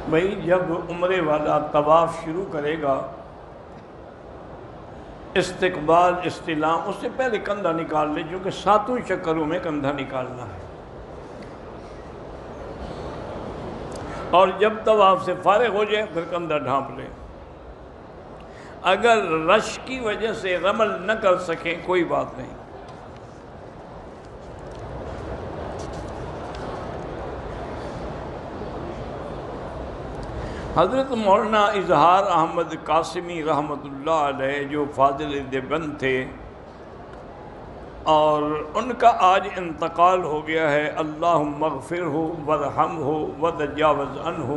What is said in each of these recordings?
بھائی جب عمرے والا طواف شروع کرے گا، استقبال استلام، اس سے پہلے کندھا نکال لے، کیونکہ 7 چکروں میں کندھا نکالنا ہے، اور جب طواف سے فارغ ہو جائے پھر کندھا ڈھانپ لے۔ اگر رش کی وجہ سے رمل نہ کر سکیں کوئی بات نہیں۔ حضرت مولانا اظہار احمد قاسمی رحمۃ اللہ علیہ جو فاضل دیوبند تھے، اور ان کا آج انتقال ہو گیا ہے، اللہم اغفرہ وارحمہ وتجاوز عنہ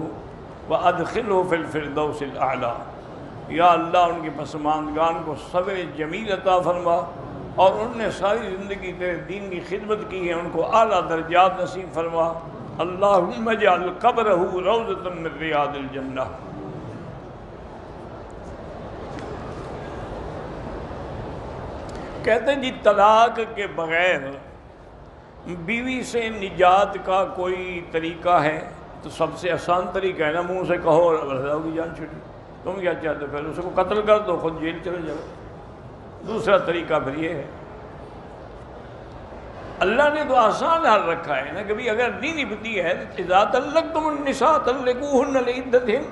وادخلہ فی الفردوس الاعلی۔ یا اللہ ان کے پسماندگان کو صبر جمیل عطا فرما، اور انہوں نے ساری زندگی تیرے دین کی خدمت کی ہے، ان کو اعلیٰ درجات نصیب فرما۔ اللہم اجعل قبرہ روضۃ من ریاض الجنہ۔ کہتے ہیں جی طلاق کے بغیر بیوی سے نجات کا کوئی طریقہ ہے؟ تو سب سے آسان طریقہ ہے نا، منہ سے کہو اور رضا کی جان چھٹی۔ تم کیا چاہتے ہو؟ پھر اس کو قتل کر دو، خود جیل چلے جاؤ۔ دوسرا طریقہ پھر یہ ہے، اللہ نے تو آسان حل رکھا ہے نا، کہ بھی اگر نہیں نبھتی ہے تو اذا طلقتم النساء طلقوهن لعدتهن۔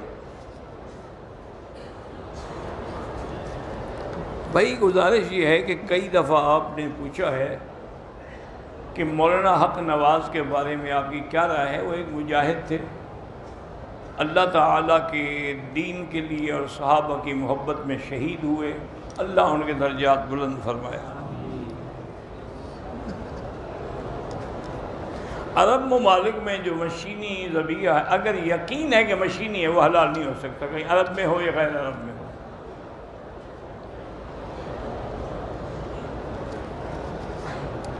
بھائی گزارش یہ ہے کہ کئی دفعہ آپ نے پوچھا ہے کہ مولانا حق نواز کے بارے میں آپ کی کیا رائے ہے؟ وہ ایک مجاہد تھے، اللہ تعالیٰ کے دین کے لیے اور صحابہ کی محبت میں شہید ہوئے، اللہ ان کے درجات بلند فرمایا۔ عرب ممالک میں جو مشینی ذبیحہ ہے، اگر یقین ہے کہ مشینی ہے، وہ حلال نہیں ہو سکتا، کہیں عرب میں ہو یا غیر عرب میں ہو۔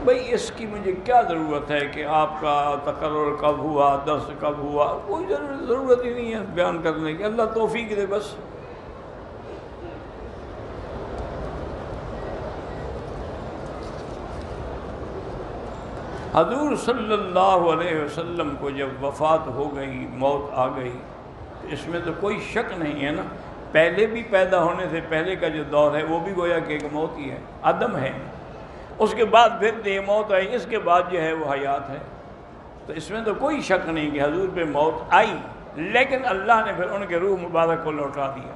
بھئی اس کی مجھے کیا ضرورت ہے کہ آپ کا تقرر کب ہوا، درس کب ہوا، کوئی ضرورت ہی نہیں ہے بیان کرنے کی، اللہ توفیق دے بس۔ حضور صلی اللہ علیہ وسلم کو جب وفات ہو گئی، موت آ گئی، تو اس میں تو کوئی شک نہیں ہے نا، پہلے بھی پیدا ہونے سے پہلے کا جو دور ہے وہ بھی گویا کہ ایک موت ہی ہے، عدم ہے، اس کے بعد پھر یہ موت آئی، اس کے بعد جو ہے وہ حیات ہے، تو اس میں تو کوئی شک نہیں کہ حضور پہ موت آئی، لیکن اللہ نے پھر ان کے روح مبارک کو لوٹا دیا۔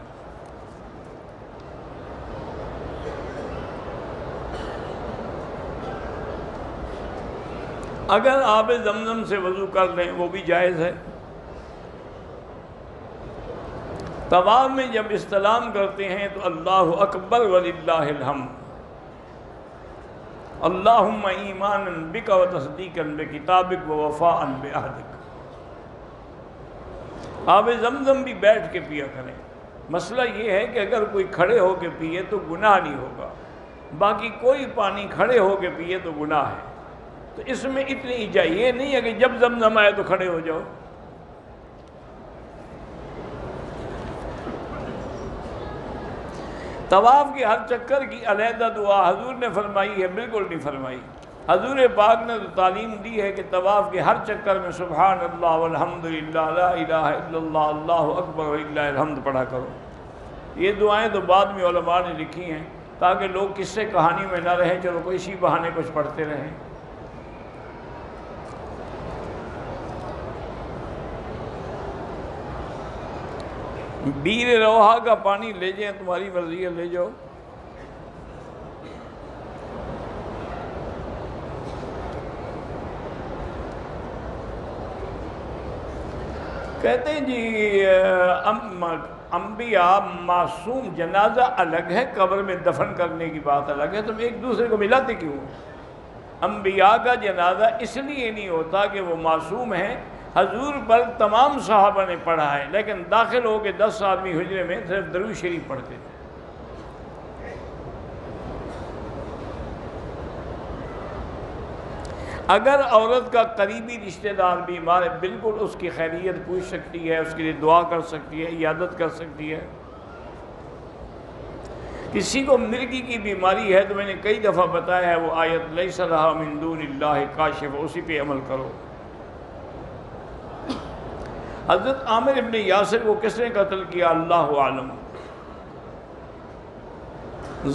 اگر آب زمزم سے وضو کر لیں وہ بھی جائز ہے۔ طواف میں جب استلام کرتے ہیں تو اللہ اکبر وللہ الحمد، اللہم ایمانا بک و تصدیقا بکتابک و وفاء بعہدک۔ آب زمزم بھی بیٹھ کے پیا کریں۔ مسئلہ یہ ہے کہ اگر کوئی کھڑے ہو کے پیے تو گناہ نہیں ہوگا، باقی کوئی پانی کھڑے ہو کے پیے تو گناہ ہے، تو اس میں اتنی اجازت یہ نہیں ہے کہ جب زمزم آئے تو کھڑے ہو جاؤ۔ طواف کے ہر چکر کی علیحدہ دعا حضور نے فرمائی ہے؟ بالکل نہیں فرمائی۔ حضور پاک نے تو تعلیم دی ہے کہ طواف کے ہر چکر میں سبحان اللہ والحمدللہ لا الہ الا اللہ اللہ اکبر وللہ الحمد پڑھا کرو۔ یہ دعائیں تو بعد میں علماء نے لکھی ہیں تاکہ لوگ قصے کہانی میں نہ رہیں، چلو کوئی اسی بہانے کچھ پڑھتے رہیں۔ بیر روحا کا پانی لے جائیں، تمہاری مرضی ہے، لے جاؤ۔ کہتے ہیں جی انبیاء معصوم، جنازہ الگ ہے، قبر میں دفن کرنے کی بات الگ ہے، تم ایک دوسرے کو ملاتے کیوں؟ انبیاء کا جنازہ اس لیے نہیں ہوتا کہ وہ معصوم ہیں، حضور پر تمام صحابہ نے پڑھا ہے، لیکن داخل ہو کے 10 آدمی حجرے میں صرف درود شریف پڑھتے تھے۔ اگر عورت کا قریبی رشتہ دار بیمار ہے، بالکل اس کی خیریت پوچھ سکتی ہے، اس کے لیے دعا کر سکتی ہے، عیادت کر سکتی ہے۔ کسی کو مرگی کی بیماری ہے تو میں نے کئی دفعہ بتایا ہے وہ آیت لیس لہا من دون اللہ کاشف، اسی پہ عمل کرو۔ حضرت عامر ابن یاسر کو کس نے قتل کیا؟ اللہ عالم۔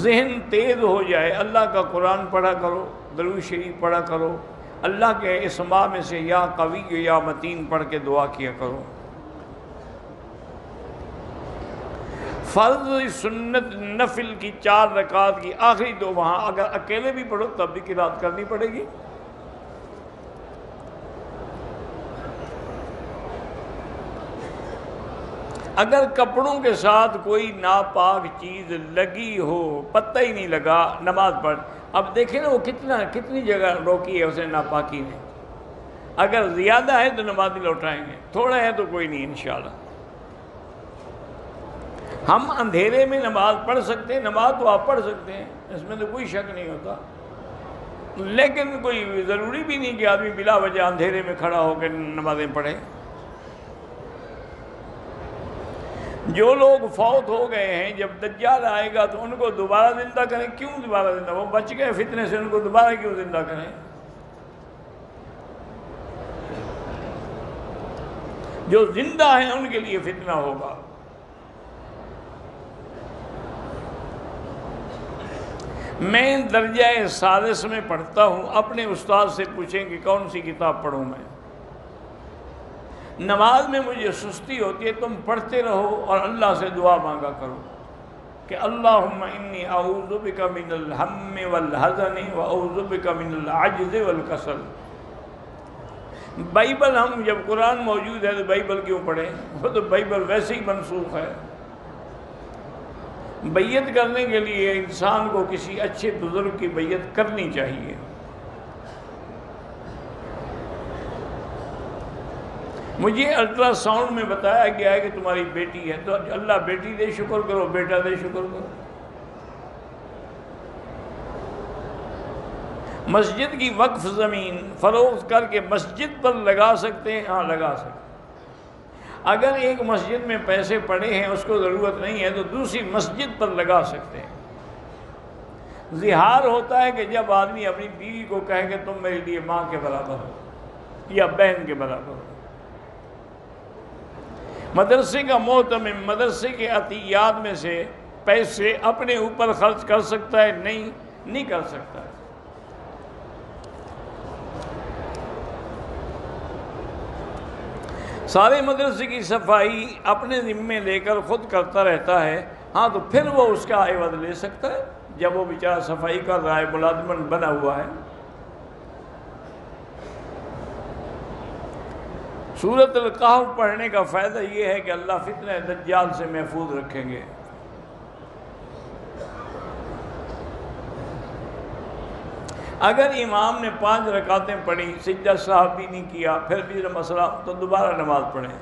ذہن تیز ہو جائے، اللہ کا قرآن پڑھا کرو، درود شریف پڑھا کرو، اللہ کے اسماء میں سے یا قوی یا متین پڑھ کے دعا کیا کرو۔ فرض، سنت، نفل کی 4 رکعات کی آخری 2 وہاں اگر اکیلے بھی پڑھو تب بھی قرات کرنی پڑے گی۔ اگر کپڑوں کے ساتھ کوئی ناپاک چیز لگی ہو، پتہ ہی نہیں لگا، نماز پڑھ۔ اب دیکھیں نا وہ کتنی جگہ روکی ہے اسے ناپاکی نے۔ اگر زیادہ ہے تو نماز نہیں لوٹائیں گے، تھوڑا ہے تو کوئی نہیں انشاءاللہ۔ ہم اندھیرے میں نماز پڑھ سکتے ہیں، نماز تو آپ پڑھ سکتے ہیں، اس میں تو کوئی شک نہیں ہوتا، لیکن کوئی ضروری بھی نہیں کہ آدمی بلا وجہ اندھیرے میں کھڑا ہو کے نمازیں پڑھے۔ جو لوگ فوت ہو گئے ہیں، جب دجال آئے گا تو ان کو دوبارہ زندہ کریں۔ کیوں دوبارہ زندہ؟ وہ بچ گئے فتنے سے، ان کو دوبارہ کیوں زندہ کریں؟ جو زندہ ہیں ان کے لیے فتنہ ہوگا۔ میں درجہ سادس میں پڑھتا ہوں، اپنے استاد سے پوچھیں کہ کون سی کتاب پڑھوں میں۔ نماز میں مجھے سستی ہوتی ہے، تم پڑھتے رہو اور اللہ سے دعا مانگا کرو کہ اللہم انی اعوذ بک من الہم والحزن واعوذ بک من العجز والکسل۔ بائبل، ہم جب قرآن موجود ہے تو بائبل کیوں پڑھیں؟ وہ تو بائبل ویسے ہی منسوخ ہے۔ بیعت کرنے کے لیے انسان کو کسی اچھے بزرگ کی بیعت کرنی چاہیے۔ مجھے الٹرا ساؤنڈ میں بتایا گیا ہے کہ تمہاری بیٹی ہے، تو اللہ بیٹی دے شکر کرو، بیٹا دے شکر کرو۔ مسجد کی وقف زمین فروخت کر کے مسجد پر لگا سکتے ہیں؟ ہاں لگا سکتے ہیں۔ اگر ایک مسجد میں پیسے پڑے ہیں، اس کو ضرورت نہیں ہے تو دوسری مسجد پر لگا سکتے ہیں۔ زہار ہوتا ہے کہ جب آدمی اپنی بیوی کو کہے کہ تم میرے لیے ماں کے برابر ہو یا بہن کے برابر ہو۔ مدرسے کا محتمم مدرسے کے عطیات میں سے پیسے اپنے اوپر خرچ کر سکتا ہے؟ نہیں کر سکتا۔ سارے مدرسے کی صفائی اپنے ذمے لے کر خود کرتا رہتا ہے، ہاں تو پھر وہ اس کا عوض لے سکتا ہے جب وہ بیچارہ صفائی کر رہا ہے، ملازمن بنا ہوا ہے۔ سورۃ الکہف پڑھنے کا فائدہ یہ ہے کہ اللہ فتنہ دجال سے محفوظ رکھیں گے۔ اگر امام نے 5 رکعتیں پڑھی، سجدہ صاحب بھی نہیں کیا، پھر بھی مسئلہ، تو دوبارہ نماز پڑھیں۔